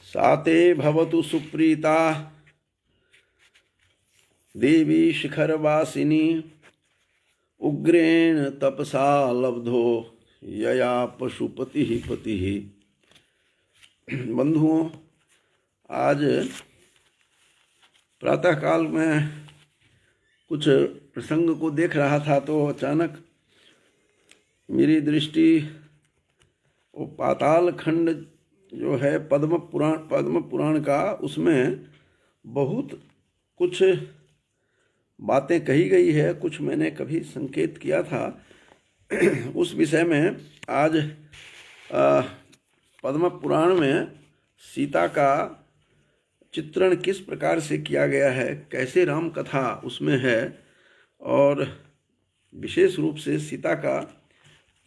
साते भवतु सुप्रीता देवी शिखरवासिनी उग्रेण तपसा लब्धो यया पशुपति पति। बंधुओं, आज प्रातःकाल में कुछ प्रसंग को देख रहा था तो अचानक मेरी दृष्टि वो पाताल खंड जो है पद्म पुराण का, उसमें बहुत कुछ बातें कही गई है। कुछ मैंने कभी संकेत किया था उस विषय में आज पद्म पुराण में सीता का चित्रण किस प्रकार से किया गया है, कैसे राम कथा उसमें है और विशेष रूप से सीता का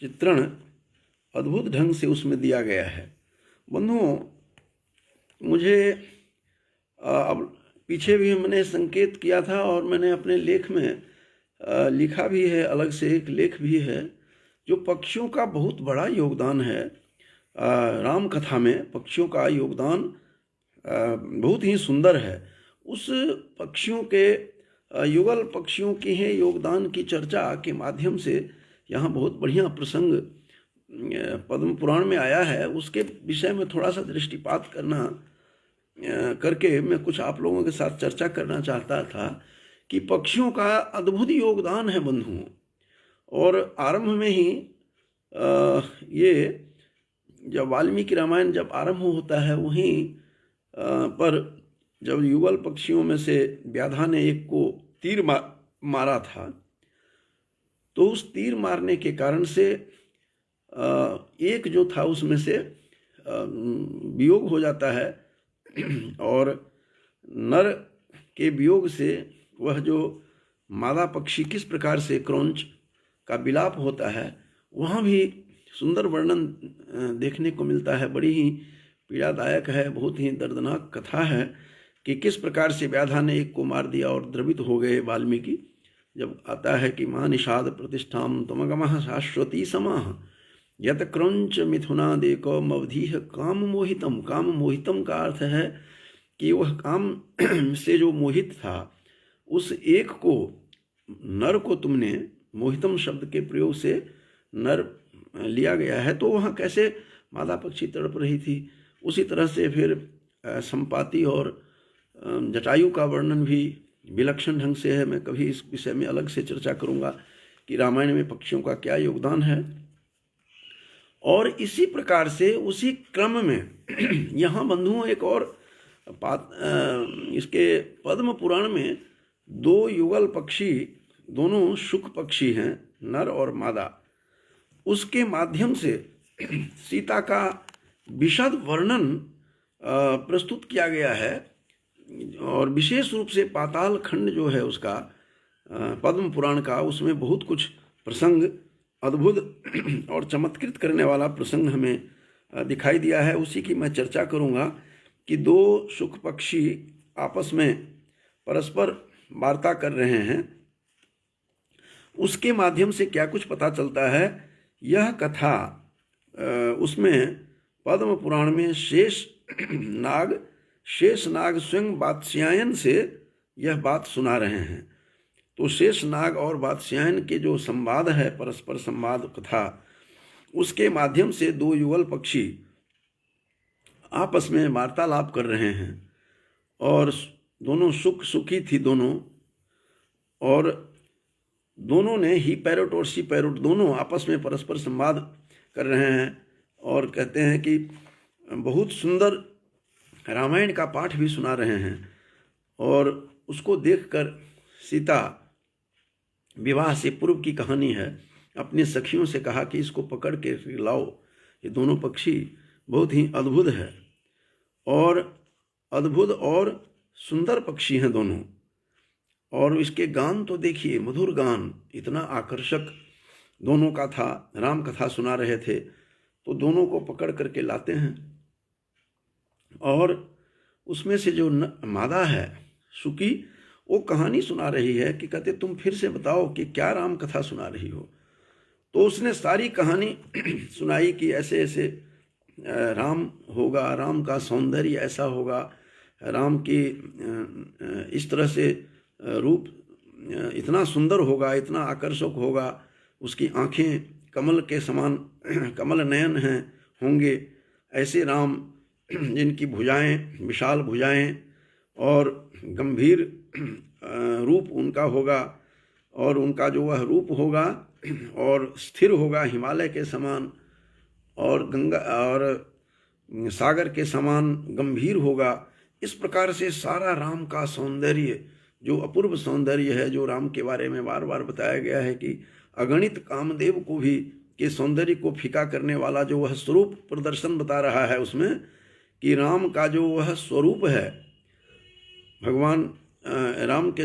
चित्रण अद्भुत ढंग से उसमें दिया गया है। बंधुओं, मुझे अब पीछे भी मैंने संकेत किया था और मैंने अपने लेख में लिखा भी है, अलग से एक लेख भी है जो पक्षियों का बहुत बड़ा योगदान है। राम कथा में पक्षियों का योगदान बहुत ही सुंदर है। उस पक्षियों के युगल पक्षियों के हैं योगदान की चर्चा के माध्यम से यहाँ बहुत बढ़िया प्रसंग पद्म पुराण में आया है। उसके विषय में थोड़ा सा दृष्टिपात करके मैं कुछ आप लोगों के साथ चर्चा करना चाहता था कि पक्षियों का अद्भुत योगदान है बंधुओं। और आरंभ में ही ये जब वाल्मीकि रामायण जब आरंभ होता है वहीं पर जब युगल पक्षियों में से व्याधा ने एक को तीर मारा था, तो उस तीर मारने के कारण से एक जो था उसमें से वियोग हो जाता है और नर के वियोग से वह जो मादा पक्षी किस प्रकार से क्रौंच का विलाप होता है वहाँ भी सुंदर वर्णन देखने को मिलता है। बड़ी ही पीड़ादायक है, बहुत ही दर्दनाक कथा है कि किस प्रकार से व्याधा ने एक को मार दिया और द्रवित हो गए वाल्मीकि। जब आता है कि मां निषाद प्रतिष्ठाम तमगमः शाश्वती समाह यत क्रौंच मिथुनादेको मवधीह काम मोहितम। काम मोहितम का अर्थ है कि वह काम से जो मोहित था उस एक को, नर को तुमने, मोहितम शब्द के प्रयोग से नर लिया गया है, तो वहाँ कैसे मादा पक्षी तड़प रही थी। उसी तरह से फिर संपाति और जटायु का वर्णन भी विलक्षण ढंग से है। मैं कभी इस विषय में अलग से चर्चा करूँगा कि रामायण में पक्षियों का क्या योगदान है। और इसी प्रकार से उसी क्रम में यहाँ बंधुओं एक और इसके पद्म पुराण में दो युगल पक्षी, दोनों शुक पक्षी हैं, नर और मादा, उसके माध्यम से सीता का विशद वर्णन प्रस्तुत किया गया है। और विशेष रूप से पाताल खंड जो है उसका, पद्म पुराण का, उसमें बहुत कुछ प्रसंग अद्भुत और चमत्कृत करने वाला प्रसंग हमें दिखाई दिया है। उसी की मैं चर्चा करूंगा कि दो शुक पक्षी आपस में परस्पर वार्ता कर रहे हैं, उसके माध्यम से क्या कुछ पता चलता है। यह कथा उसमें पद्म पुराण में शेष नाग स्वयं वात्स्यायन से यह बात सुना रहे हैं। तो शेष नाग और वात्स्यायन के जो संवाद है, परस्पर संवाद कथा, उसके माध्यम से दो युगल पक्षी आपस में वार्तालाप कर रहे हैं और दोनों सुखी थी दोनों, और दोनों ने ही पैरोट और सी पैरोट दोनों आपस में परस्पर संवाद कर रहे हैं और कहते हैं कि बहुत सुंदर रामायण का पाठ भी सुना रहे हैं। और उसको देखकर सीता, विवाह से पूर्व की कहानी है, अपनी सखियों से कहा कि इसको पकड़ के लाओ, ये दोनों पक्षी बहुत ही अद्भुत है और अद्भुत और सुंदर पक्षी हैं दोनों। और इसके गान तो देखिए, मधुर गान, इतना आकर्षक दोनों का था। राम कथा सुना रहे थे तो दोनों को पकड़ करके लाते हैं और उसमें से जो मादा है सुकी, वो कहानी सुना रही है कि कहते तुम फिर से बताओ कि क्या राम कथा सुना रही हो। तो उसने सारी कहानी सुनाई कि ऐसे ऐसे राम होगा, राम का सौंदर्य ऐसा होगा, राम की इस तरह से रूप इतना सुंदर होगा, इतना आकर्षक होगा, उसकी आँखें कमल के समान कमल नयन हैं होंगे, ऐसे राम जिनकी भुजाएं विशाल भुजाएं और गंभीर रूप उनका होगा, और उनका जो वह रूप होगा और स्थिर होगा हिमालय के समान, और गंगा और सागर के समान गंभीर होगा। इस प्रकार से सारा राम का सौंदर्य, जो अपूर्व सौंदर्य है, जो राम के बारे में बार बार बताया गया है कि अगणित कामदेव को भी के सौंदर्य को फीका करने वाला जो वह स्वरूप प्रदर्शन बता रहा है उसमें, कि राम का जो वह स्वरूप है, भगवान राम के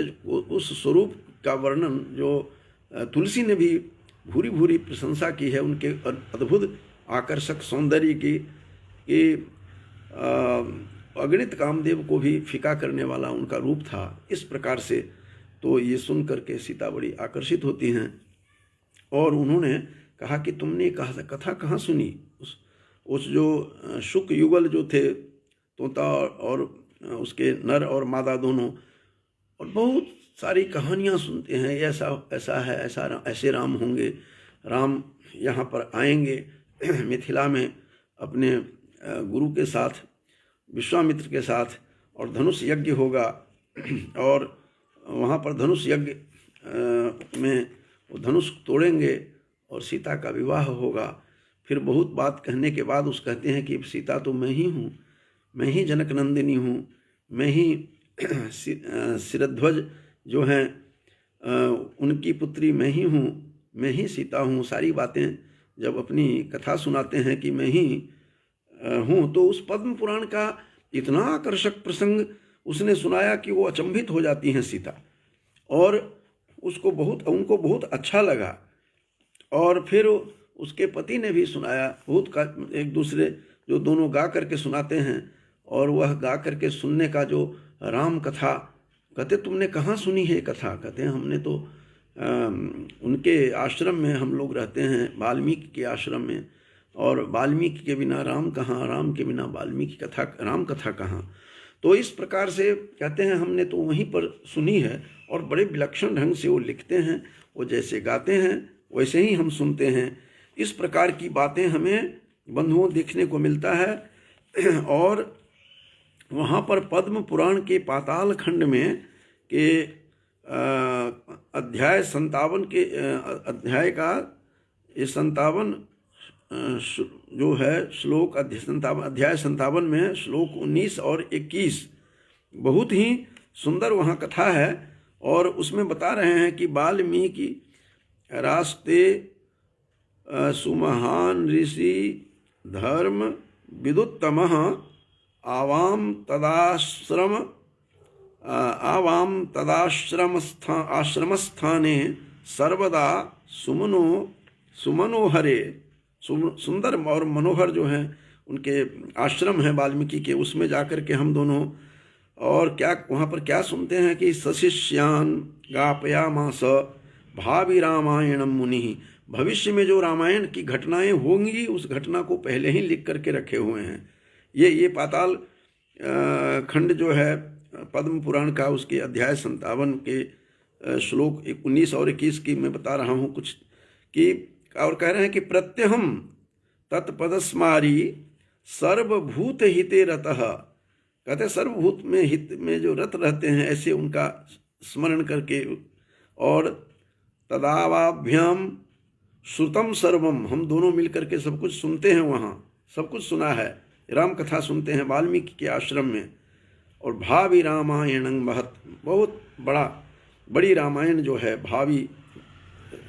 उस स्वरूप का वर्णन जो तुलसी ने भी भूरी भूरी प्रशंसा की है, उनके अद्भुत आकर्षक सौंदर्य की, कि अगणित कामदेव को भी फीका करने वाला उनका रूप था। इस प्रकार से तो ये सुन करके सीता बड़ी आकर्षित होती हैं, और उन्होंने कहा कि तुमने कथा कहाँ सुनी? उस जो शुक युगल जो थे, तोता और उसके नर और मादा दोनों, और बहुत सारी कहानियाँ सुनते हैं, ऐसा है, ऐसे राम होंगे, राम यहाँ पर आएंगे मिथिला में अपने गुरु के साथ, विश्वामित्र के साथ, और धनुष यज्ञ होगा, और वहाँ पर धनुष यज्ञ में वो धनुष तोड़ेंगे और सीता का विवाह होगा। फिर बहुत बात कहने के बाद उस कहते हैं कि सीता तो मैं ही हूँ, मैं ही जनक नंदिनी हूँ, मैं ही शिरध्वज जो हैं उनकी पुत्री मैं ही हूँ, मैं ही सीता हूँ। सारी बातें जब अपनी कथा सुनाते हैं कि मैं ही हूँ, तो उस पद्म पुराण का इतना आकर्षक प्रसंग उसने सुनाया कि वो अचंभित हो जाती हैं सीता, और उनको बहुत अच्छा लगा। और फिर उसके पति ने भी सुनाया, बहुत एक दूसरे जो दोनों गा करके सुनाते हैं, और वह गा करके सुनने का जो राम कथा, कहते तुमने कहाँ सुनी है कथा? कहते हैं हमने तो उनके आश्रम में हम लोग रहते हैं, वाल्मीकि के आश्रम में, और वाल्मीकि के बिना राम कहाँ, राम के बिना वाल्मीकि कथा, राम कथा कहाँ? तो इस प्रकार से कहते हैं हमने तो वहीं पर सुनी है, और बड़े विलक्षण ढंग से वो लिखते हैं, वो जैसे गाते हैं वैसे ही हम सुनते हैं। इस प्रकार की बातें हमें बंधुओं देखने को मिलता है। और वहाँ पर पद्म पुराण के पाताल खंड में के अध्याय 57 के अध्याय का ये 57 जो है श्लोक, अध्याय 57 में श्लोक 19 और 21 बहुत ही सुंदर वहाँ कथा है। और उसमें बता रहे हैं कि वाल्मीकि रास्ते सुमहान ऋषि धर्म विदुत्तमः आवाम आश्रमस्थाने सर्वदा सुमनोहरे, सुंदर और मनोहर जो हैं उनके आश्रम हैं वाल्मीकि के, उसमें जाकर के हम दोनों, और क्या वहाँ पर क्या सुनते हैं कि सशिष्यान गापयामास भावी रामायणम मुनि, भविष्य में जो रामायण की घटनाएं होंगी उस घटना को पहले ही लिख करके रखे हुए हैं। ये पाताल खंड जो है पद्म पुराण का, उसके अध्याय 57 के श्लोक 19 और 21 की मैं बता रहा हूँ कुछ, कि और कह रहे हैं कि प्रत्यहम तत्पदस्मारी सर्वभूत हिते रतः, कहते सर्वभूत में हित में जो रत रहते हैं ऐसे उनका स्मरण करके, और तदावाभ्याम श्रुतम सर्वम, हम दोनों मिलकर के सब कुछ सुनते हैं, वहाँ सब कुछ सुना है, राम कथा सुनते हैं वाल्मीकि के आश्रम में। और भावी रामायणं महत, बहुत बड़ी रामायण जो है, भावी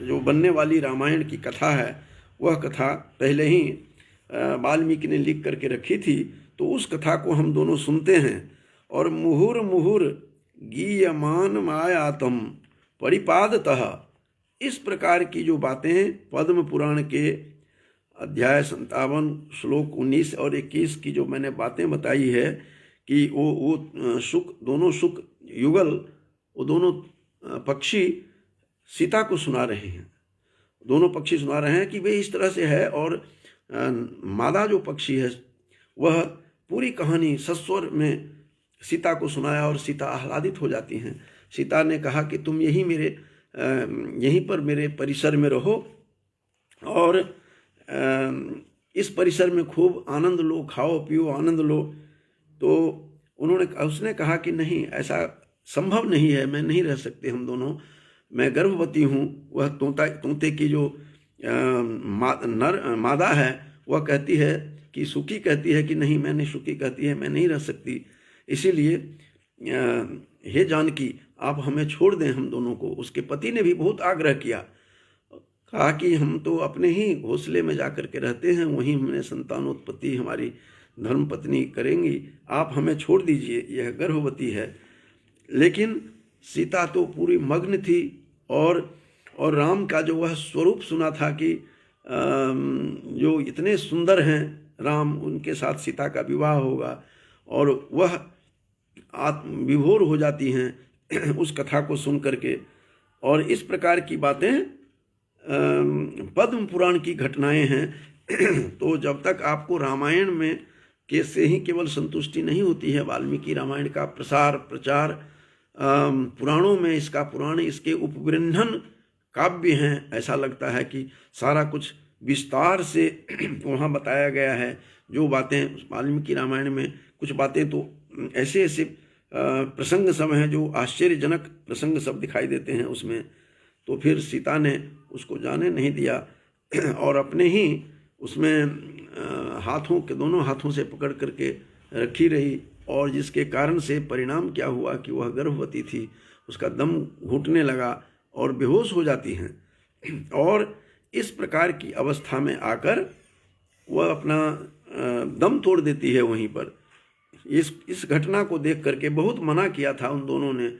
जो बनने वाली रामायण की कथा है, वह कथा पहले ही वाल्मीकि ने लिख करके रखी थी, तो उस कथा को हम दोनों सुनते हैं। और मुहुर मुहुर गीयमान मायातम परिपादतः, इस प्रकार की जो बातें पद्म पुराण के अध्याय 57 श्लोक 19 और 21 की जो मैंने बातें बताई है, कि वो दोनों शुक युगल, वो दोनों पक्षी सीता को सुना रहे हैं, दोनों पक्षी सुना रहे हैं कि वे इस तरह से है, और मादा जो पक्षी है वह पूरी कहानी सस्वर में सीता को सुनाया और सीता आह्लादित हो जाती हैं। सीता ने कहा कि तुम यहीं पर मेरे परिसर में रहो और इस परिसर में खूब आनंद लो, खाओ पियो आनंद लो। तो उसने कहा कि नहीं, ऐसा संभव नहीं है, मैं नहीं रह सकते हम दोनों, मैं गर्भवती हूँ। वह तोते की जो मादा है वह कहती है कि सुखी कहती है कि नहीं, मैंने सुखी कहती है मैं नहीं रह सकती, इसीलिए हे जानकी आप हमें छोड़ दें हम दोनों को। उसके पति ने भी बहुत आग्रह किया, कहा कि हम तो अपने ही घोंसले में जा कर के रहते हैं, वहीं हमने संतानोत्पत्ति हमारी धर्म पत्नी करेंगी, आप हमें छोड़ दीजिए, यह गर्भवती है। लेकिन सीता तो पूरी मग्न थी और राम का जो वह स्वरूप सुना था कि जो इतने सुंदर हैं राम, उनके साथ सीता का विवाह होगा, और वह विभोर हो जाती हैं उस कथा को सुन करके। और इस प्रकार की बातें पद्म पुराण की घटनाएं हैं। तो जब तक आपको रामायण में से ही केवल संतुष्टि नहीं होती है, वाल्मीकि रामायण का प्रचार पुराणों में, इसका पुराण इसके उपबृंहन काव्य हैं। ऐसा लगता है कि सारा कुछ विस्तार से वहाँ बताया गया है। जो बातें वाल्मीकि रामायण में, कुछ बातें तो ऐसे प्रसंग सब हैं जो आश्चर्यजनक प्रसंग सब दिखाई देते हैं उसमें। तो फिर सीता ने उसको जाने नहीं दिया और अपने ही उसमें दोनों हाथों से पकड़ करके रखी रही, और जिसके कारण से परिणाम क्या हुआ कि वह गर्भवती थी, उसका दम घुटने लगा और बेहोश हो जाती हैं। और इस प्रकार की अवस्था में आकर वह अपना दम तोड़ देती है वहीं पर। इस घटना को देख करके बहुत मना किया था उन दोनों ने,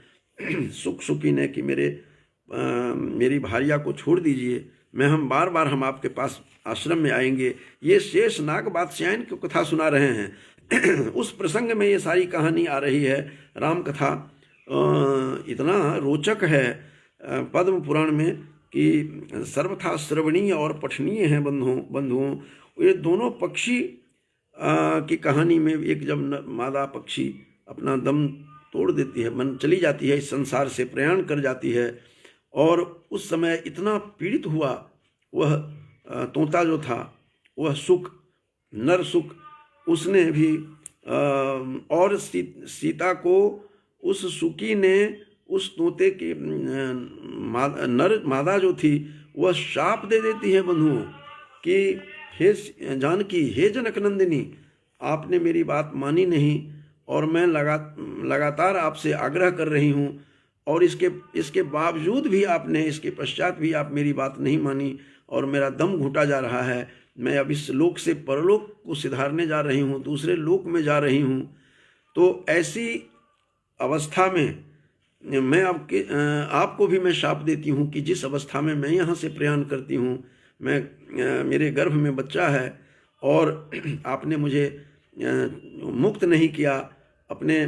सुकी ने, कि मेरी भार्या को छोड़ दीजिए, हम बार बार हम आपके पास आश्रम में आएंगे। ये शेष नाग बादशाहन की कथा सुना रहे हैं उस प्रसंग में ये सारी कहानी आ रही है। राम कथा इतना रोचक है पद्म पुराण में कि सर्वथा श्रवणीय और पठनीय है बंधुओं। ये दोनों पक्षी की कहानी में, एक जब मादा पक्षी अपना दम तोड़ देती है, मन चली जाती है, इस संसार से प्रयाण कर जाती है, और उस समय इतना पीड़ित हुआ वह तोता जो था, वह नर सुक, उसने भी और सीता को उस सुकी ने उस तोते की मादा जो थी वह शाप दे देती है बंधुओं कि हे जानकी, हे जनक नंदिनी, आपने मेरी बात मानी नहीं और मैं लगातार आपसे आग्रह कर रही हूँ, और इसके बावजूद भी आपने, इसके पश्चात भी आप मेरी बात नहीं मानी और मेरा दम घुटा जा रहा है। मैं अब इस लोक से परलोक को सिधारने जा रही हूँ, दूसरे लोक में जा रही हूँ। तो ऐसी अवस्था में मैं आपको भी मैं शाप देती हूँ कि जिस अवस्था में मैं यहाँ से प्रयाण करती हूँ, मेरे गर्भ में बच्चा है और आपने मुझे मुक्त नहीं किया, अपने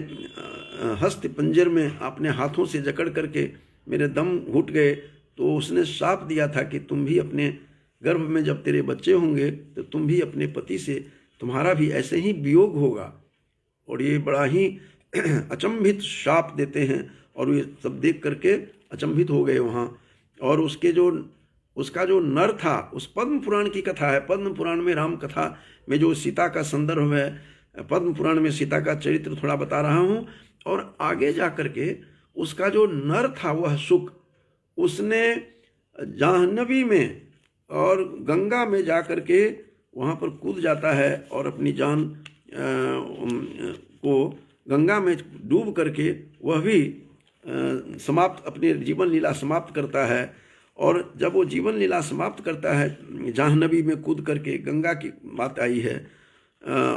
हस्त पंजर में आपने हाथों से जकड़ करके मेरे दम घुट गए। तो उसने शाप दिया था कि तुम भी अपने गर्भ में जब तेरे बच्चे होंगे तो तुम भी अपने पति से, तुम्हारा भी ऐसे ही वियोग होगा। और ये बड़ा ही अचंभित शाप देते हैं, और ये सब देख करके अचंभित हो गए वहाँ। और उसका जो नर था, उस पद्म पुराण की कथा है, पद्म पुराण में राम कथा में जो सीता का संदर्भ है, पद्म पुराण में सीता का चरित्र थोड़ा बता रहा हूँ। और आगे जा करके उसका जो नर था वह सुक, उसने जाह्नवी में और गंगा में जा करके वहाँ पर कूद जाता है और अपनी जान को गंगा में डूब करके वह भी अपनी जीवन लीला समाप्त करता है। और जब वो जीवन लीला समाप्त करता है, जाह्नवी में कूद करके, गंगा की बात आई है,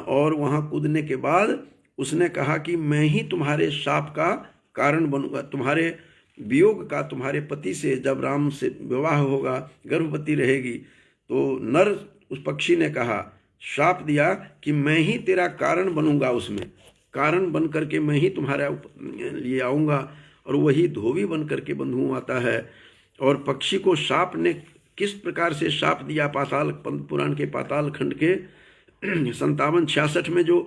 और वहाँ कूदने के बाद उसने कहा कि मैं ही तुम्हारे शाप का कारण बनूंगा, तुम्हारे वियोग का, तुम्हारे पति से जब राम से विवाह होगा, गर्भवती रहेगी। तो नर उस पक्षी ने कहा, शाप दिया कि मैं ही तेरा कारण बनूंगा, उसमें कारण बन करके मैं ही तुम्हारे लिए आऊँगा। और वही धोबी बन करके बंधुओं आता है और पक्षी को शाप किस प्रकार से शाप दिया पाताल पद्म पुराण के पाताल खंड के 57-66 में जो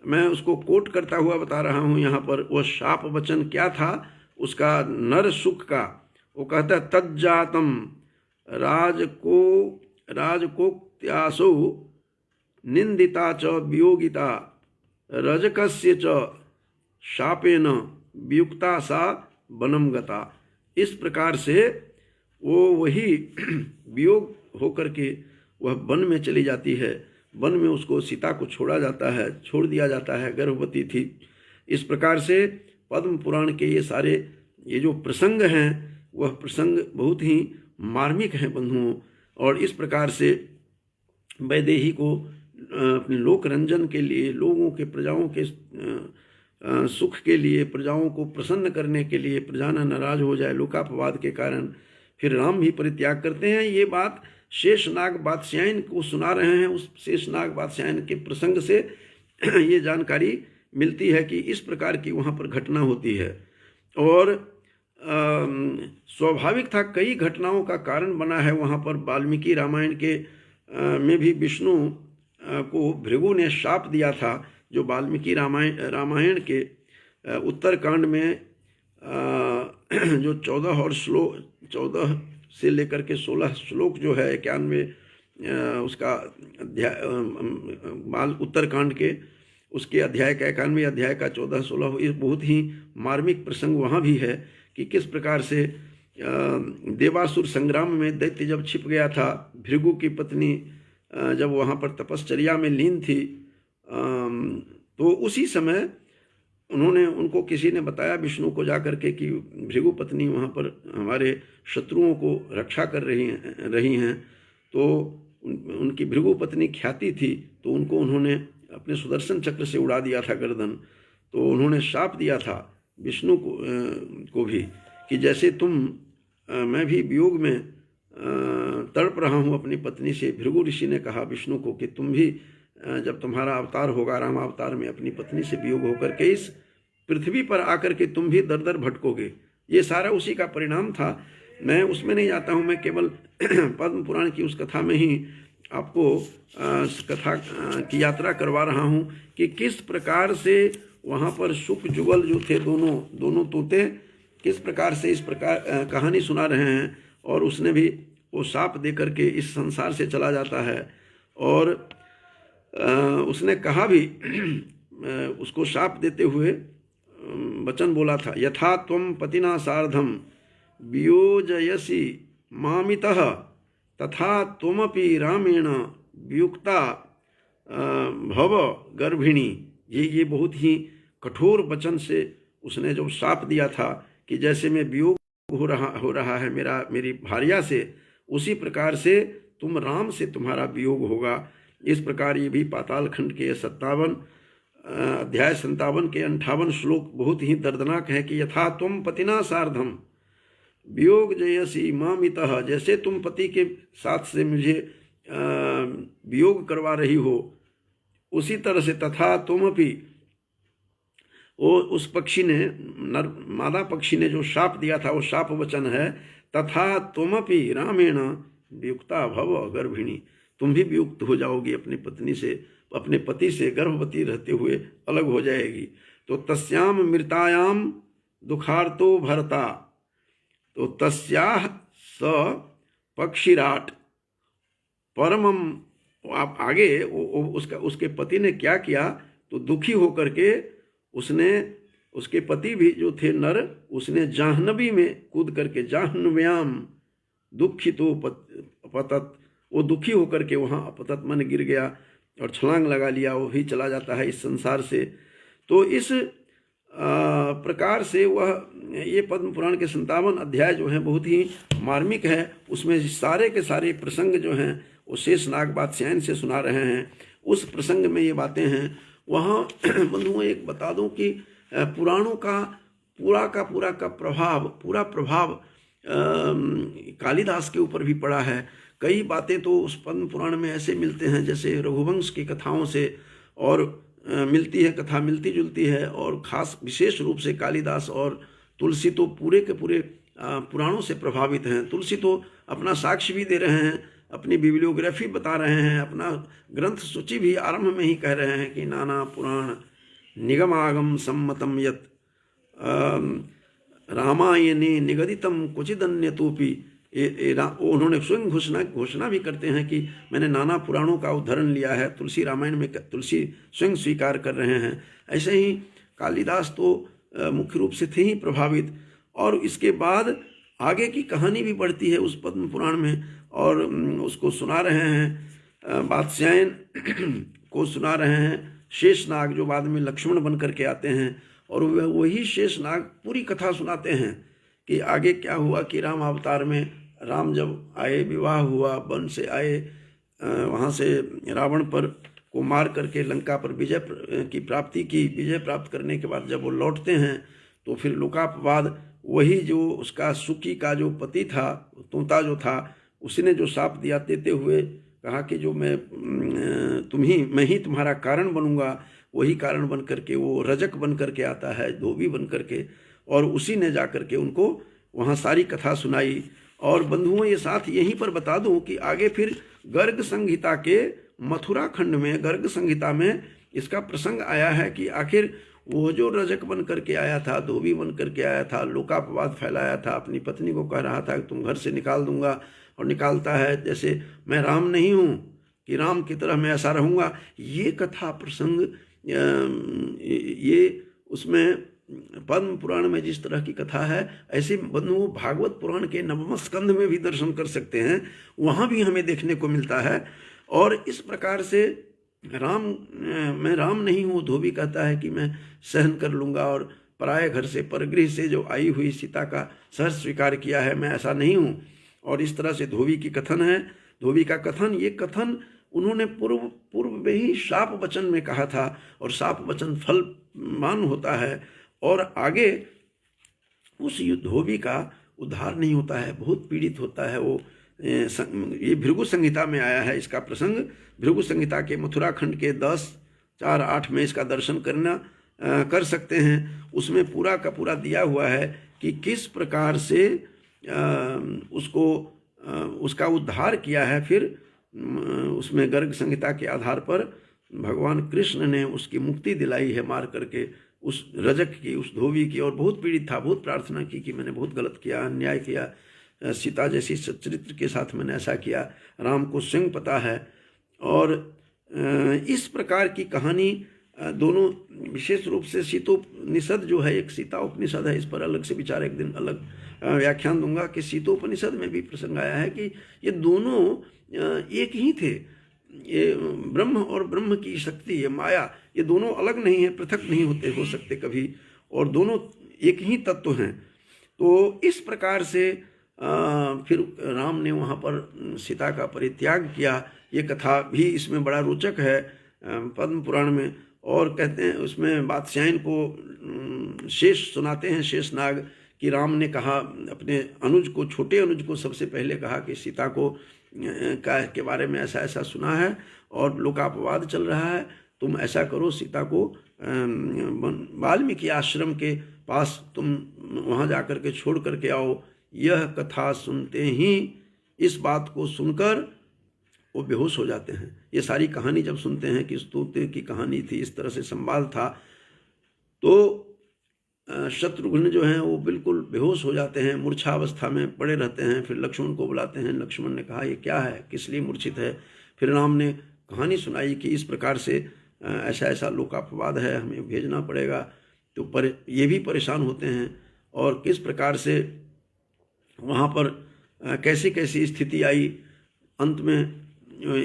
मैं उसको कोट करता हुआ बता रहा हूँ यहाँ पर, वो शाप वचन क्या था उसका नर सुख का। वो कहता है तज्जातम राजकोक्त्यासो निंदिता च वियोगिता रजकस्य च शापेन वियुक्ता सा वनम गता। इस प्रकार से वो वही वियोग होकर के वह वन में चली जाती है। वन में उसको सीता को छोड़ दिया जाता है, गर्भवती थी। इस प्रकार से पद्म पुराण के ये जो प्रसंग हैं वह प्रसंग बहुत ही मार्मिक हैं बंधुओं। और इस प्रकार से वैदेही को अपने लोक रंजन के लिए, लोगों के प्रजाओं के सुख के लिए, प्रजाओं को प्रसन्न करने के लिए, प्रजा न नाराज हो जाए लोकापवाद के कारण, फिर राम भी परित्याग करते हैं। ये बात शेषनाग बादशायन को सुना रहे हैं। उस शेषनाग बादशायन के प्रसंग से ये जानकारी मिलती है कि इस प्रकार की वहाँ पर घटना होती है। और स्वाभाविक था, कई घटनाओं का कारण बना है वहाँ पर। वाल्मीकि रामायण के में भी विष्णु को भृगु ने शाप दिया था, जो वाल्मीकि रामायण के उत्तरकांड में जो 14 से लेकर के 16 श्लोक जो है 91 उसका अध्याय उत्तरकांड के उसके अध्याय का 91 अध्याय का 14-16 ये बहुत ही मार्मिक प्रसंग वहाँ भी है कि किस प्रकार से देवासुर संग्राम में दैत्य जब छिप गया था, भृगु की पत्नी जब वहाँ पर तपश्चर्या में लीन थी, तो उसी समय उनको किसी ने बताया विष्णु को जाकर के कि भृगु पत्नी वहाँ पर हमारे शत्रुओं को रक्षा कर रही हैं। तो उनकी भृगु पत्नी ख्याति थी, तो उन्होंने अपने सुदर्शन चक्र से उड़ा दिया था गर्दन। तो उन्होंने शाप दिया था विष्णु को भी कि जैसे मैं भी वियोग में तड़प रहा हूँ अपनी पत्नी से। भृगु ऋषि ने कहा विष्णु को कि तुम भी जब तुम्हारा अवतार होगा राम अवतार में, अपनी पत्नी से वियोग होकर के इस पृथ्वी पर आकर के तुम भी दर दर भटकोगे। ये सारा उसी का परिणाम था। मैं उसमें नहीं जाता हूँ, मैं केवल पद्म पुराण की उस कथा में ही आपको कथा की यात्रा करवा रहा हूँ कि किस प्रकार से वहाँ पर शुक जुगल जो थे दोनों तोते किस प्रकार से इस प्रकार कहानी सुना रहे हैं। और उसने भी वो शाप दे करके इस संसार से चला जाता है। और उसने कहा भी उसको शाप देते हुए वचन बोला था, यथा त्वं पतिना सार्धम वियोजयसि मामितः तथा त्वमपि रामेण वियुक्ता भव गर्भिणी। ये बहुत ही कठोर वचन से उसने जो शाप दिया था कि जैसे मैं वियोग हो रहा है मेरी भार्या से, उसी प्रकार से तुम राम से तुम्हारा वियोग होगा। इस प्रकार ये भी पाताल खंड के 57 अध्याय 57 के 58 श्लोक बहुत ही दर्दनाक है कि यथा तुम पतिना सार्धम वियोग जयसी मामितः, जैसे तुम पति के साथ से मुझे वियोग करवा रही हो, उसी तरह से तथा तुमपि, वो उस पक्षी ने मादा पक्षी ने जो शाप दिया था वो शाप वचन है, तथा तुमपि रामेण वियुक्ता भव गर्भिणी, तुम भी वियुक्त हो जाओगी अपने पति से गर्भवती रहते हुए अलग हो जाएगी। तो तस्याम मृतायाम दुखार्तो भरता, तो तस्याह स पक्षिराट परमम। आप आगे उसके पति ने क्या किया, तो दुखी होकर के उसके पति भी जो थे नर, उसने जाह्नवी में कूद करके जाह्नव्याम दुखितो पतत, वो दुखी होकर के वहाँ अपतत मन गिर गया और छलांग लगा लिया, वो भी चला जाता है इस संसार से। तो इस प्रकार से ये पद्म पुराण के 57 अध्याय जो हैं बहुत ही मार्मिक है। उसमें सारे के सारे प्रसंग जो हैं वो शेषनाग बादशायन से सुना रहे हैं। उस प्रसंग में ये बातें हैं। वहाँ बंधुओं एक बता दूं कि पुराणों का पूरा प्रभाव कालिदास के ऊपर भी पड़ा है। कई बातें तो उस पद्म पुराण में ऐसे मिलते हैं जैसे रघुवंश की कथाओं से और मिलती है, कथा मिलती जुलती है। और खास विशेष रूप से कालिदास और तुलसी तो पूरे के पूरे पुराणों से प्रभावित हैं। तुलसी तो अपना साक्ष्य भी दे रहे हैं, अपनी बिब्लियोग्राफी बता रहे हैं, अपना ग्रंथ सूची भी आरंभ में ही कह रहे हैं कि नाना पुराण निगमागम सम्मतम यत रामायणे निगदितम क्वचिदन्यतोपि। उन्होंने स्वयं घोषणा भी करते हैं कि मैंने नाना पुराणों का उद्धरण लिया है। तुलसी रामायण में तुलसी स्वयं स्वीकार कर रहे हैं। ऐसे ही कालिदास तो मुख्य रूप से थे ही प्रभावित। और इसके बाद आगे की कहानी भी बढ़ती है उस पद्म पुराण में, और उसको सुना रहे हैं, वात्स्यायन को सुना रहे हैं। शेषनाग जो बाद में लक्ष्मण बन करके आते हैं, और वही शेषनाग पूरी कथा सुनाते हैं कि आगे क्या हुआ कि राम अवतार में राम जब आए, विवाह हुआ, वन से आए, वहाँ से रावण पर को मार करके लंका पर विजय की प्राप्ति की। विजय प्राप्त करने के बाद जब वो लौटते हैं तो फिर लोकापवाद, वही जो उसका सुकी का जो पति था, तोता जो था, उसने जो शाप दिया देते हुए कहा कि जो मैं ही तुम्हारा कारण बनूंगा, वही कारण बन करके वो रजक बन करके आता है, धोबी बन करके, और उसी ने जा करके उनको वहाँ सारी कथा सुनाई। और बंधुओं, ये साथ यहीं पर बता दूं कि आगे फिर गर्ग संहिता के मथुरा खंड में, गर्ग संहिता में इसका प्रसंग आया है कि आखिर वो जो रजक बन करके आया था, धोबी बन करके आया था, लोकापवाद फैलाया था, अपनी पत्नी को कह रहा था कि तुम घर से निकाल दूंगा, और निकालता है जैसे मैं राम नहीं हूँ कि राम की तरह मैं ऐसा रहूँगा। ये कथा प्रसंग ये उसमें पद्म पुराण में जिस तरह की कथा है, ऐसे बंधुओं भागवत पुराण के नवम स्कंध में भी दर्शन कर सकते हैं, वहाँ भी हमें देखने को मिलता है। और इस प्रकार से मैं राम नहीं हूँ, धोबी कहता है कि मैं सहन कर लूँगा, और पराये घर से, परगृह से जो आई हुई सीता का सहर्ष स्वीकार किया है, मैं ऐसा नहीं हूँ। और इस तरह से धोबी की कथन है, धोबी का कथन, ये कथन उन्होंने पूर्व में ही शाप वचन में कहा था, और शाप वचन फलमान होता है, और आगे उस धोबी का उद्धार नहीं होता है, बहुत पीड़ित होता है वो। ये भृगु संहिता में आया है इसका प्रसंग। भृगु संहिता के मथुरा खंड के 10:4-8 में इसका दर्शन कर सकते हैं। उसमें पूरा का पूरा दिया हुआ है कि किस प्रकार से उसका उद्धार किया है। फिर उसमें गर्ग संहिता के आधार पर भगवान कृष्ण ने उसकी मुक्ति दिलाई है मार करके, उस रजक की, उस धोबी की। और बहुत पीड़ित था, बहुत प्रार्थना की कि मैंने बहुत गलत किया, अन्याय किया, सीता जैसी सच्चरित्र के साथ मैंने ऐसा किया, राम को स्वयं पता है। और इस प्रकार की कहानी दोनों, विशेष रूप से सीतोपनिषद जो है, एक सीता उपनिषद है, इस पर अलग से विचार, एक दिन अलग व्याख्यान दूंगा कि सीतोपनिषद में भी प्रसंग आया है कि ये दोनों एक ही थे। ये ब्रह्म और ब्रह्म की शक्ति, ये माया, ये दोनों अलग नहीं है, पृथक नहीं हो सकते कभी, और दोनों एक ही तत्व हैं। तो इस प्रकार से फिर राम ने वहाँ पर सीता का परित्याग किया। ये कथा भी इसमें बड़ा रोचक है पद्म पुराण में। और कहते हैं उसमें वात्स्यायन को शेष सुनाते हैं, शेषनाग, कि राम ने कहा अपने अनुज को, छोटे अनुज को सबसे पहले कहा कि सीता को के बारे में ऐसा ऐसा सुना है और लोकापवाद चल रहा है, तुम ऐसा करो, सीता को वाल्मीकि आश्रम के पास तुम वहाँ जा कर के छोड़ करके आओ। यह कथा सुनते ही, इस बात को सुनकर वो बेहोश हो जाते हैं। ये सारी कहानी जब सुनते हैं कि इस तोते की कहानी थी, इस तरह से संवाद था, तो शत्रुघ्न जो हैं वो बिल्कुल बेहोश हो जाते हैं, मूर्छावस्था में पड़े रहते हैं। फिर लक्ष्मण को बुलाते हैं। लक्ष्मण ने कहा ये क्या है, किस लिए मूर्छित है। फिर राम ने कहानी सुनाई कि इस प्रकार से ऐसा ऐसा लोकापवाद है, हमें भेजना पड़ेगा। तो ये भी परेशान होते हैं, और किस प्रकार से वहाँ पर कैसी कैसी स्थिति आई। अंत में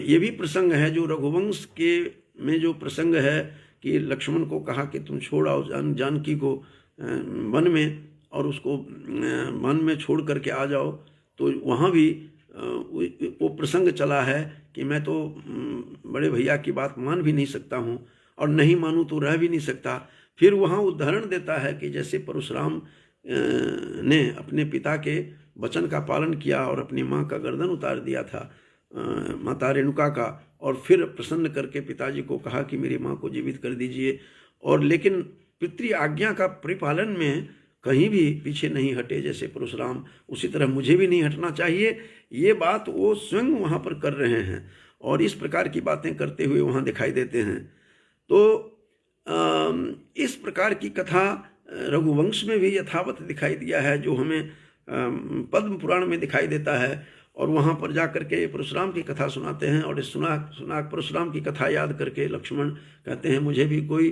ये भी प्रसंग है जो रघुवंश के में जो प्रसंग है कि लक्ष्मण को कहा कि तुम छोड़ आओ जानकी को वन में, और उसको वन में छोड़ करके आ जाओ। तो वहाँ भी वो प्रसंग चला है कि मैं तो बड़े भैया की बात मान भी नहीं सकता हूँ, और नहीं मानूँ तो रह भी नहीं सकता। फिर वहाँ उदाहरण देता है कि जैसे परशुराम ने अपने पिता के वचन का पालन किया और अपनी माँ का गर्दन उतार दिया था, माता रेणुका का, और फिर प्रसन्न करके पिताजी को कहा कि मेरी माँ को जीवित कर दीजिए। और लेकिन पितृ आज्ञा का परिपालन में कहीं भी पीछे नहीं हटे जैसे परशुराम, उसी तरह मुझे भी नहीं हटना चाहिए। ये बात वो स्वयं वहाँ पर कर रहे हैं और इस प्रकार की बातें करते हुए वहाँ दिखाई देते हैं। तो इस प्रकार की कथा रघुवंश में भी यथावत दिखाई दिया है, जो हमें पद्म पुराण में दिखाई देता है। और वहाँ पर जा करके परशुराम की कथा सुनाते हैं और इस सुनाक परशुराम की कथा याद करके लक्ष्मण कहते हैं मुझे भी कोई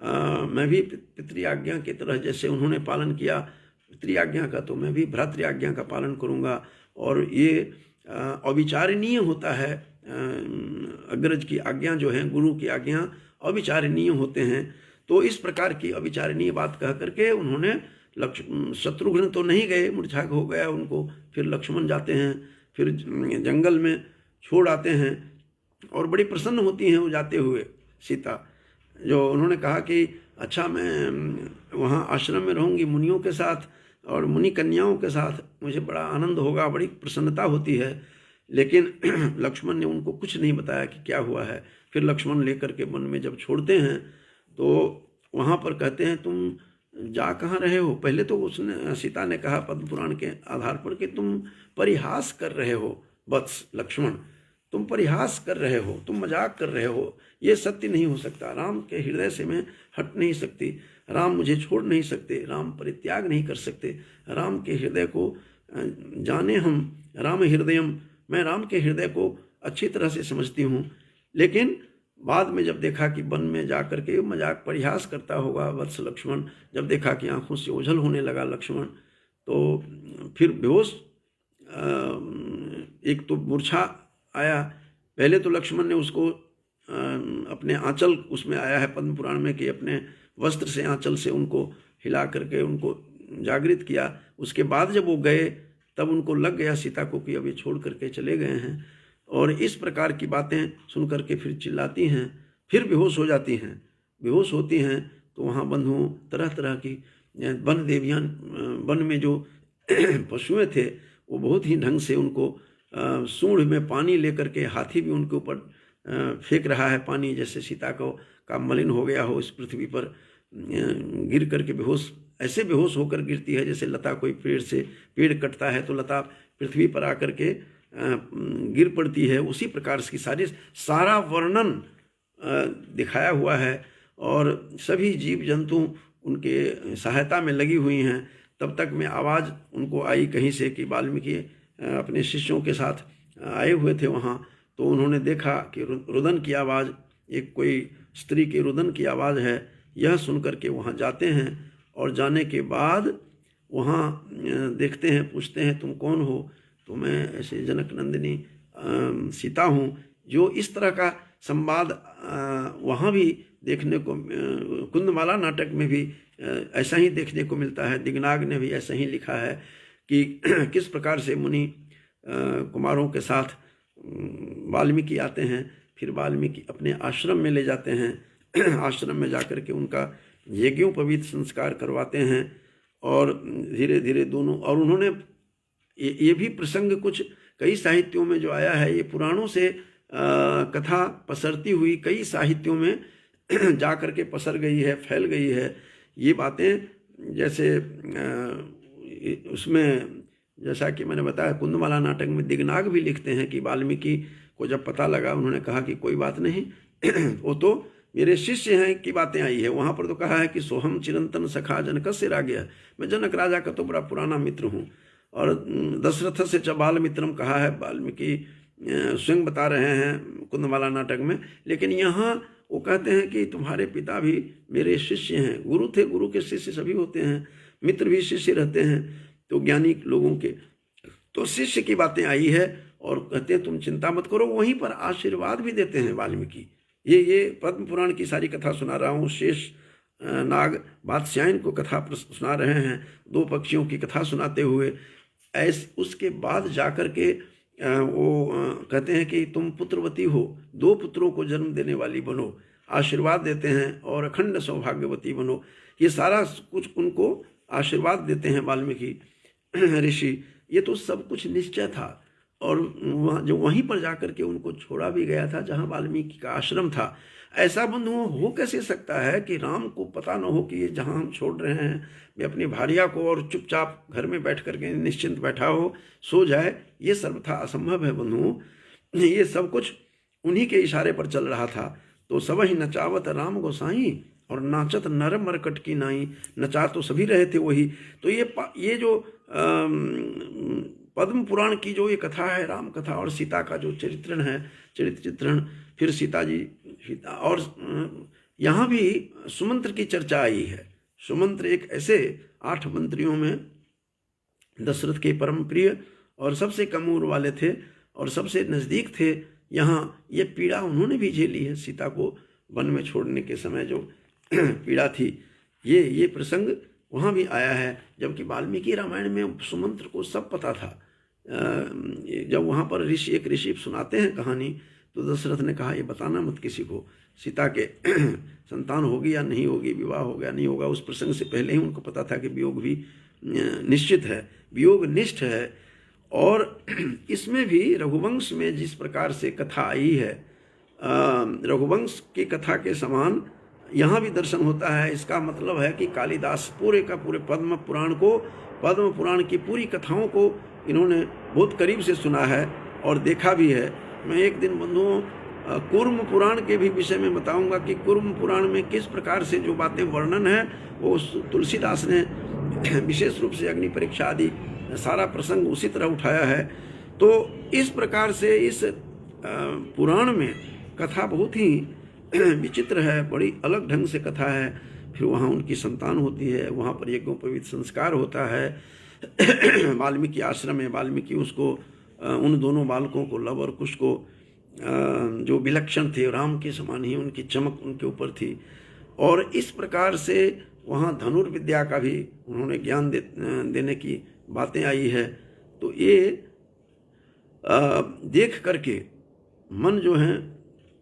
मैं भी पितृ आज्ञा की तरह जैसे उन्होंने पालन किया पितृ आज्ञा का, तो मैं भी भ्रातृ आज्ञा का पालन करूँगा। और ये अविचारणीय होता है, अग्रज की आज्ञा जो है, गुरु की आज्ञा अविचारणीय होते हैं। तो इस प्रकार की अविचारणीय बात कह करके उन्होंने शत्रुघ्न तो नहीं गए, मूर्छा हो गया उनको, फिर लक्ष्मण जाते हैं, फिर जंगल में छोड़ आते हैं और बड़ी प्रसन्न होती हैं वो जाते हुए सीता। जो उन्होंने कहा कि अच्छा मैं वहाँ आश्रम में रहूँगी मुनियों के साथ और मुनि कन्याओं के साथ, मुझे बड़ा आनंद होगा, बड़ी प्रसन्नता होती है। लेकिन लक्ष्मण ने उनको कुछ नहीं बताया कि क्या हुआ है। फिर लक्ष्मण लेकर के वन में जब छोड़ते हैं तो वहाँ पर कहते हैं तुम जा कहाँ रहे हो। पहले तो उसने सीता ने कहा पद्म पुराण के आधार पर कि तुम परिहास कर रहे हो वत्स लक्ष्मण, तुम परिहास कर रहे हो, तुम मजाक कर रहे हो, ये सत्य नहीं हो सकता। राम के हृदय से मैं हट नहीं सकती, राम मुझे छोड़ नहीं सकते, राम परित्याग नहीं कर सकते। राम के हृदय को जाने हम, राम हृदयम, मैं राम के हृदय को अच्छी तरह से समझती हूँ। लेकिन बाद में जब देखा कि वन में जा कर के मजाक परिहास करता होगा वत्स लक्ष्मण, जब देखा कि आंखों से ओझल होने लगा लक्ष्मण, तो फिर बेहोश, एक तो मूर्छा आया। पहले तो लक्ष्मण ने उसको अपने आंचल, उसमें आया है पद्म पुराण में कि अपने वस्त्र से आंचल से उनको हिला करके उनको जागृत किया। उसके बाद जब वो गए तब उनको लग गया सीता को कि अब ये छोड़ करके चले गए हैं। और इस प्रकार की बातें सुन करके फिर चिल्लाती हैं, फिर बेहोश हो जाती हैं। बेहोश होती हैं तो वहाँ बंधुओं तरह तरह की वन देवियाँ, वन में जो पशुएं थे वो बहुत ही ढंग से उनको सूंड में पानी लेकर के, हाथी भी उनके ऊपर फेंक रहा है पानी, जैसे सीता को का मलिन हो गया हो, इस पृथ्वी पर गिर करके बेहोश, ऐसे बेहोश होकर गिरती है जैसे लता कोई पेड़ कटता है तो लता पृथ्वी पर आकर के गिर पड़ती है। उसी प्रकार की सारा वर्णन दिखाया हुआ है और सभी जीव जंतु उनके सहायता में लगी हुई हैं। तब तक में आवाज़ उनको आई कहीं से कि वाल्मीकि अपने शिष्यों के साथ आए हुए थे वहाँ, तो उन्होंने देखा कि रुदन की आवाज़, एक कोई स्त्री के रुदन की आवाज़ है। यह सुनकर के वहाँ जाते हैं और जाने के बाद वहाँ देखते हैं, पूछते हैं तुम कौन हो। तो मैं ऐसे जनक नंदिनी सीता हूँ। जो इस तरह का संवाद वहाँ भी देखने को, कुंदमाला नाटक में भी ऐसा ही देखने को मिलता है। दिगनाग ने भी ऐसा ही लिखा है कि किस प्रकार से मुनि कुमारों के साथ वाल्मीकि आते हैं, फिर वाल्मीकि अपने आश्रम में ले जाते हैं। आश्रम में जाकर के उनका यज्ञोपवीत संस्कार करवाते हैं और धीरे धीरे दोनों, और उन्होंने ये भी प्रसंग कुछ कई साहित्यों में जो आया है, ये पुराणों से कथा पसरती हुई कई साहित्यों में जा कर के पसर गई है, फैल गई है ये बातें। जैसे उसमें जैसा कि मैंने बताया कुंदमाला नाटक में दिगनाग भी लिखते हैं कि वाल्मीकि को जब पता लगा उन्होंने कहा कि कोई बात नहीं वो तो मेरे शिष्य हैं की बातें आई है। वहाँ पर तो कहा है कि सोहम चिरंतन सखा जनक से राग्य, मैं जनक राजा का तो बड़ा पुराना मित्र हूँ। और दशरथ से च बाल मित्रम कहा है, वाल्मीकि स्वयं बता रहे हैं कुंदमाला नाटक में। लेकिन यहाँ वो कहते हैं कि तुम्हारे पिता भी मेरे शिष्य हैं, गुरु थे, गुरु के शिष्य सभी होते हैं, मित्र भी शिष्य रहते हैं, तो ज्ञानी लोगों के तो शिष्य की बातें आई है। और कहते हैं तुम चिंता मत करो, वहीं पर आशीर्वाद भी देते हैं वाल्मीकि। ये पद्म पुराण की सारी कथा सुना रहा हूँ, शेष नाग बादशायन को कथा सुना रहे हैं, दो पक्षियों की कथा सुनाते हुए। उसके बाद जाकर के वो कहते हैं कि तुम पुत्रवती हो, दो पुत्रों को जन्म देने वाली बनो, आशीर्वाद देते हैं, और अखंड सौभाग्यवती बनो। ये सारा कुछ उनको आशीर्वाद देते हैं वाल्मीकि ऋषि। ये तो सब कुछ निश्चय था और वहाँ जो वहीं पर जाकर के उनको छोड़ा भी गया था जहाँ वाल्मीकि का आश्रम था। ऐसा बंधुओं हो कैसे सकता है कि राम को पता न हो कि ये जहाँ हम छोड़ रहे हैं वे अपनी भार्या को और चुपचाप घर में बैठ करके निश्चिंत बैठा हो, सो जाए? ये सर्वथा असंभव है बंधुओं। ये सब कुछ उन्हीं के इशारे पर चल रहा था। तो सब ही नचावत राम गोसाई और नाचत नर मरकट की नाई। नचा तो सभी रहे थे वही। तो ये जो पद्म पुराण की जो ये कथा है, राम कथा और सीता का जो चरित्र चित्रण, फिर सीता और यहाँ भी सुमंत्र की चर्चा आई है। सुमंत्र एक ऐसे 8 मंत्रियों में दशरथ के परम प्रिय और सबसे कम उम्र वाले थे और सबसे नज़दीक थे। यहाँ ये पीड़ा उन्होंने भी झेली है, सीता को वन में छोड़ने के समय जो पीड़ा थी, ये प्रसंग वहाँ भी आया है। जबकि वाल्मीकि रामायण में सुमंत्र को सब पता था। जब वहाँ पर एक ऋषि सुनाते हैं कहानी, तो दशरथ ने कहा ये बताना मत किसी को, सीता के संतान होगी या नहीं होगी, विवाह होगा नहीं होगा, उस प्रसंग से पहले ही उनको पता था कि वियोग भी निश्चित है, वियोग निष्ठ है। और इसमें भी रघुवंश में जिस प्रकार से कथा आई है, रघुवंश की कथा के समान यहाँ भी दर्शन होता है। इसका मतलब है कि कालिदास पूरे का पूरे पद्म पुराण की पूरी कथाओं को इन्होंने बहुत करीब से सुना है और देखा भी है। मैं एक दिन बंधुओं कूर्म पुराण के भी विषय में बताऊंगा कि कूर्म पुराण में किस प्रकार से जो बातें वर्णन है वो तुलसीदास ने विशेष रूप से अग्नि परीक्षा आदि सारा प्रसंग उसी तरह उठाया है। तो इस प्रकार से इस पुराण में कथा बहुत ही विचित्र है, बड़ी अलग ढंग से कथा है। फिर वहाँ उनकी संतान होती है, वहाँ पर यज्ञोपवीत संस्कार होता है। वाल्मीकि आश्रम में वाल्मीकि उसको उन दोनों बालकों को, लव और कुश को, जो विलक्षण थे, राम के समान ही उनकी चमक उनके ऊपर थी। और इस प्रकार से वहाँ धनुर्विद्या का भी उन्होंने ज्ञान देने की बातें आई है। तो ये देख करके मन जो है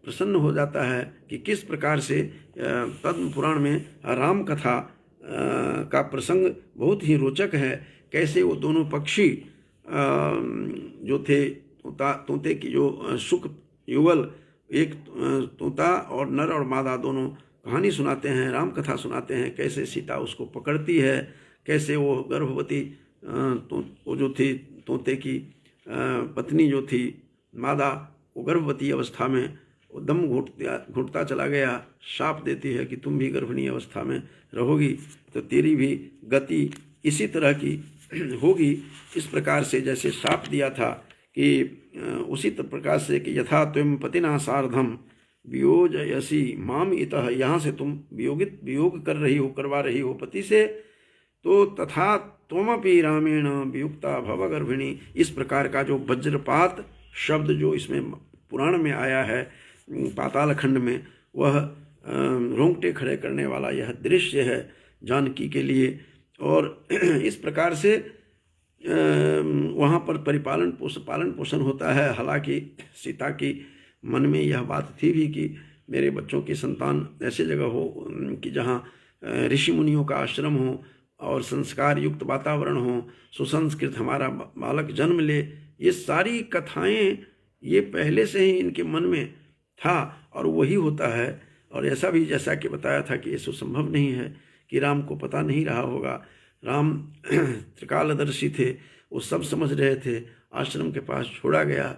प्रसन्न हो जाता है कि किस प्रकार से पद्म पुराण में राम कथा का प्रसंग बहुत ही रोचक है। कैसे वो दोनों पक्षी जो थे, तोते की जो सुख युगल, एक तोता और नर और मादा दोनों कहानी सुनाते हैं, राम कथा सुनाते हैं। कैसे सीता उसको पकड़ती है, कैसे वो गर्भवती वो जो थी तोते की पत्नी जो थी मादा, वो गर्भवती अवस्था में वो दम घुटता चला गया, शाप देती है कि तुम भी गर्भिणी अवस्था में रहोगी तो तेरी भी गति इसी तरह की होगी। इस प्रकार से जैसे शाप दिया था कि उसी प्रकार से कि यथा त्वं पतिना सार्धम वियोजयसि माम इतः, यहाँ से तुम वियोग करवा रही हो पति से, तो तथा त्वमपि रामेण वियुक्ता भव गर्भिणी। इस प्रकार का जो वज्रपात शब्द जो इसमें पुराण में आया है पाताल खंड में, वह रोंगटे खड़े करने वाला यह दृश्य है जानकी के लिए। और इस प्रकार से वहाँ पर पालन पोषण होता है। हालांकि सीता की मन में यह बात थी भी कि मेरे बच्चों की संतान ऐसे जगह हो कि जहाँ ऋषि मुनियों का आश्रम हो और संस्कार युक्त वातावरण हो, सुसंस्कृत हमारा बालक जन्म ले। ये सारी कथाएं ये पहले से ही इनके मन में था और वही होता है। और ऐसा भी जैसा कि बताया था कि ये संभव नहीं है कि राम को पता नहीं रहा होगा। राम त्रिकालदर्शी थे, वो सब समझ रहे थे। आश्रम के पास छोड़ा गया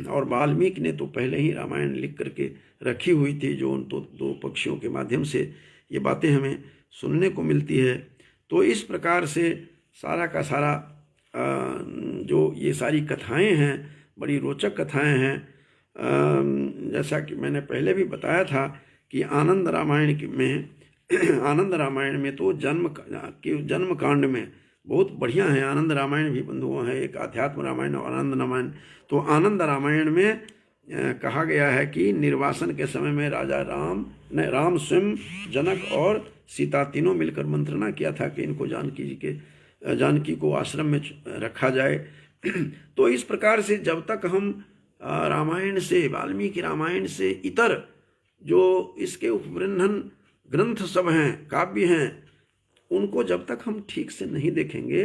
और वाल्मीकि ने तो पहले ही रामायण लिख करके रखी हुई थी, जो उन दो पक्षियों के माध्यम से ये बातें हमें सुनने को मिलती है। तो इस प्रकार से सारा का सारा जो ये सारी कथाएं हैं, बड़ी रोचक कथाएं हैं। जैसा कि मैंने पहले भी बताया था कि आनंद रामायण में तो जन्म कांड में बहुत बढ़िया है। आनंद रामायण भी बंधुओं है, एक आध्यात्म रामायण और आनंद रामायण। तो आनंद रामायण में कहा गया है कि निर्वासन के समय में राजा राम स्वयं, जनक और सीता तीनों मिलकर मंत्रणा किया था कि इनको जानकी को आश्रम में रखा जाए। तो इस प्रकार से जब तक हम रामायण से, वाल्मीकि रामायण से इतर जो इसके उपबृंहन ग्रंथ सब हैं, काव्य हैं, उनको जब तक हम ठीक से नहीं देखेंगे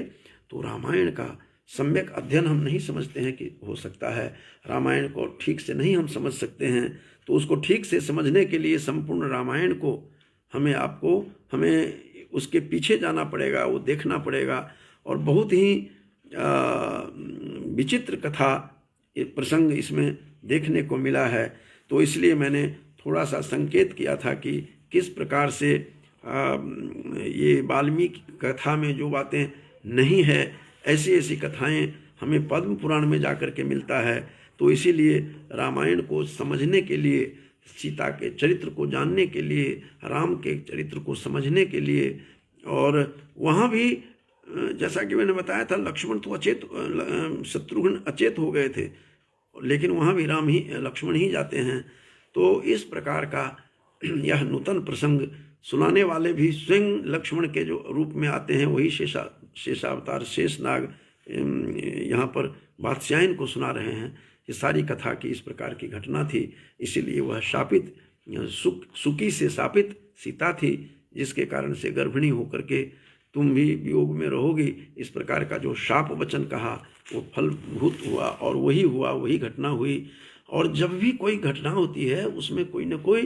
तो रामायण का सम्यक अध्ययन हम नहीं समझते हैं कि हो सकता है, रामायण को ठीक से नहीं हम समझ सकते हैं, तो उसको ठीक से समझने के लिए संपूर्ण रामायण को हमें उसके पीछे जाना पड़ेगा, वो देखना पड़ेगा। और बहुत ही विचित्र कथा प्रसंग इसमें देखने को मिला है। तो इसलिए मैंने थोड़ा सा संकेत किया था कि किस प्रकार से ये वाल्मीकि कथा में जो बातें नहीं है, ऐसी ऐसी कथाएं हमें पद्म पुराण में जाकर के मिलता है। तो इसीलिए रामायण को समझने के लिए, सीता के चरित्र को जानने के लिए, राम के चरित्र को समझने के लिए, और वहाँ भी जैसा कि मैंने बताया था, लक्ष्मण तो शत्रुघ्न अचेत हो गए थे, लेकिन वहाँ भी लक्ष्मण ही जाते हैं। तो इस प्रकार का यह नूतन प्रसंग सुनाने वाले भी स्वयं लक्ष्मण के जो रूप में आते हैं, वही शेषावतार शेषनाग यहाँ पर वात्स्यायन को सुना रहे हैं। ये सारी कथा की इस प्रकार की घटना थी, इसीलिए वह शापित सुकी से शापित सीता थी, जिसके कारण से गर्भिणी होकर के तुम भी वियोग में रहोगी, इस प्रकार का जो शाप वचन कहा वो फलभूत हुआ, और वही हुआ, वही घटना हुई। और जब भी कोई घटना होती है उसमें कोई न कोई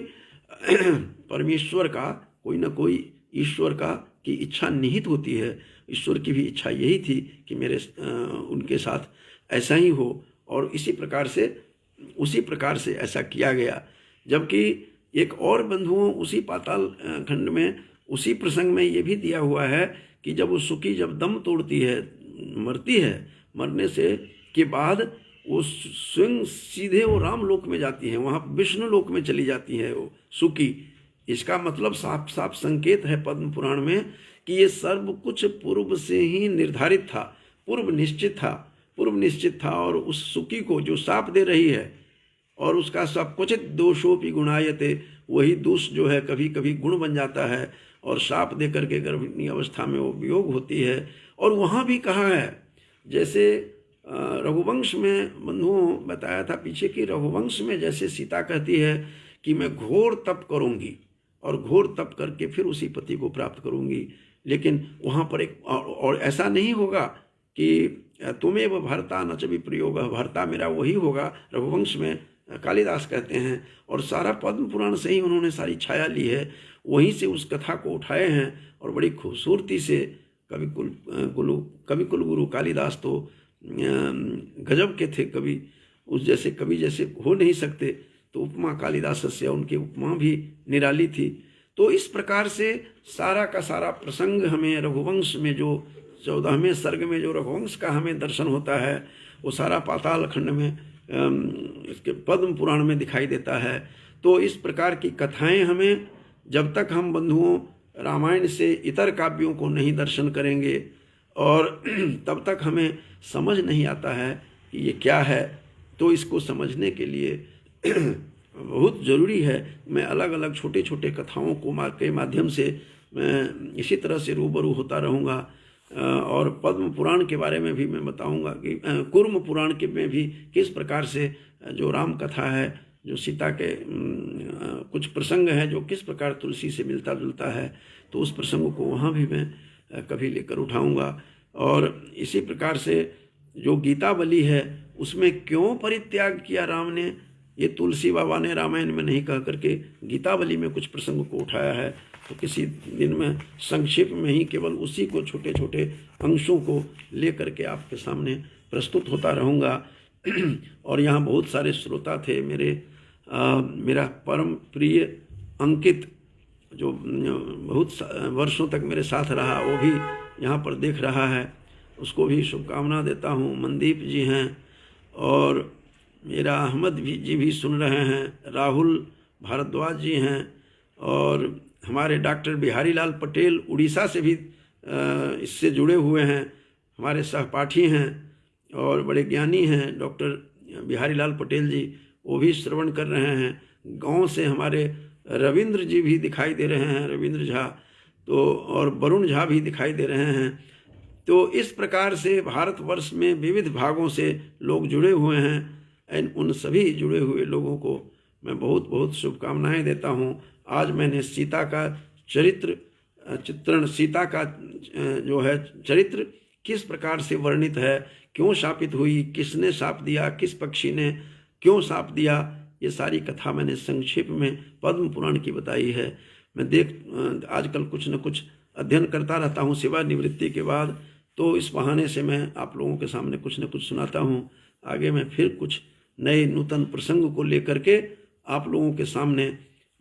परमेश्वर का, कोई न कोई ईश्वर का की इच्छा निहित होती है। ईश्वर की भी इच्छा यही थी कि उनके साथ ऐसा ही हो, और उसी प्रकार से ऐसा किया गया। जबकि एक और बंधुओं उसी पाताल खंड में उसी प्रसंग में ये भी दिया हुआ है कि जब वो सुकी जब दम तोड़ती है, मरती है, मरने से के बाद वो स्वयं सीधे वो राम लोक में जाती है, वहाँ विष्णु लोक में चली जाती है वो सुकी। इसका मतलब साफ साफ संकेत है पद्म पुराण में कि ये सर्व कुछ पूर्व से ही निर्धारित था, पूर्व निश्चित था। और उस सुकी को जो शाप दे रही है, और उसका सब कुछ दोषोपि गुणायते, वही दोष जो है कभी कभी गुण बन जाता है, और शाप दे करके गर्भिणी अवस्था में वो वियोग होती है। और वहाँ भी कहा है, जैसे रघुवंश में बंधुओं बताया था पीछे कि रघुवंश में जैसे सीता कहती है कि मैं घोर तप करूँगी और घोर तप करके फिर उसी पति को प्राप्त करूँगी, लेकिन वहाँ पर और ऐसा नहीं होगा कि तुम्हें वह भरता न च विप्रयोग, भरता मेरा वही होगा, रघुवंश में कालिदास कहते हैं। और सारा पद्म पुराण से ही उन्होंने सारी छाया ली है, वहीं से उस कथा को उठाए हैं, और बड़ी खूबसूरती से कवि कुलगुरु कालिदास तो गजब के थे कवि, उस जैसे कवि जैसे हो नहीं सकते। तो उपमा कालिदास से, उनकी उपमा भी निराली थी। तो इस प्रकार से सारा का सारा प्रसंग हमें रघुवंश में जो 14वें सर्ग में जो रघुवंश का हमें दर्शन होता है, वो सारा पाताल खंड में इसके पद्म पुराण में दिखाई देता है। तो इस प्रकार की कथाएं हमें, जब तक हम बंधुओं रामायण से इतर काव्यों को नहीं दर्शन करेंगे, और तब तक हमें समझ नहीं आता है कि ये क्या है। तो इसको समझने के लिए बहुत ज़रूरी है, मैं अलग अलग छोटे छोटे कथाओं के माध्यम से मैं इसी तरह से रूबरू होता रहूँगा। और पद्म पुराण के बारे में भी मैं बताऊंगा कि कूर्म पुराण के में भी किस प्रकार से जो राम कथा है, जो सीता के कुछ प्रसंग है जो किस प्रकार तुलसी से मिलता जुलता है, तो उस प्रसंग को वहाँ भी मैं कभी लेकर उठाऊंगा। और इसी प्रकार से जो गीतावली है उसमें क्यों परित्याग किया राम ने, ये तुलसी बाबा ने रामायण में नहीं कह करके गीतावली में कुछ प्रसंग को उठाया है। तो किसी दिन में संक्षेप में ही केवल उसी को छोटे छोटे अंशों को लेकर के आपके सामने प्रस्तुत होता रहूँगा। और यहाँ बहुत सारे श्रोता थे मेरा परम प्रिय अंकित, जो बहुत वर्षों तक मेरे साथ रहा, वो भी यहाँ पर देख रहा है, उसको भी शुभकामना देता हूँ। मनदीप जी हैं, और मेरा अहमद जी भी सुन रहे हैं, राहुल भारद्वाज जी हैं, और हमारे डॉक्टर बिहारी लाल पटेल उड़ीसा से भी इससे जुड़े हुए हैं, हमारे सहपाठी हैं और बड़े ज्ञानी हैं डॉक्टर बिहारी लाल पटेल जी, वो भी श्रवण कर रहे हैं। गांव से हमारे रविंद्र जी भी दिखाई दे रहे हैं, रविंद्र झा, तो और वरुण झा भी दिखाई दे रहे हैं। तो इस प्रकार से भारतवर्ष में विविध भागों से लोग जुड़े हुए हैं। उन सभी जुड़े हुए लोगों को मैं बहुत बहुत शुभकामनाएं देता हूं। आज मैंने सीता का चित्रण, सीता का जो है चरित्र किस प्रकार से वर्णित है, क्यों शापित हुई, किसने शाप दिया, किस पक्षी ने क्यों शाप दिया, ये सारी कथा मैंने संक्षेप में पद्म पुराण की बताई है। मैं आजकल कुछ न कुछ अध्ययन करता रहता हूँ सेवा निवृत्ति के बाद, तो इस बहाने से मैं आप लोगों के सामने कुछ न कुछ सुनाता हूँ। आगे मैं फिर कुछ नए नूतन प्रसंग को लेकर के आप लोगों के सामने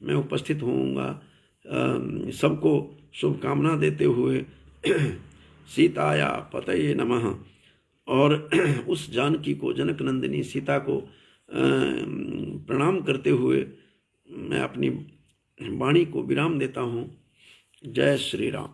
मैं उपस्थित होऊंगा। सबको शुभकामना देते हुए सीताया पतये नमः। और उस जानकी को, जनक नंदिनी सीता को प्रणाम करते हुए मैं अपनी वाणी को विराम देता हूँ। जय श्री राम।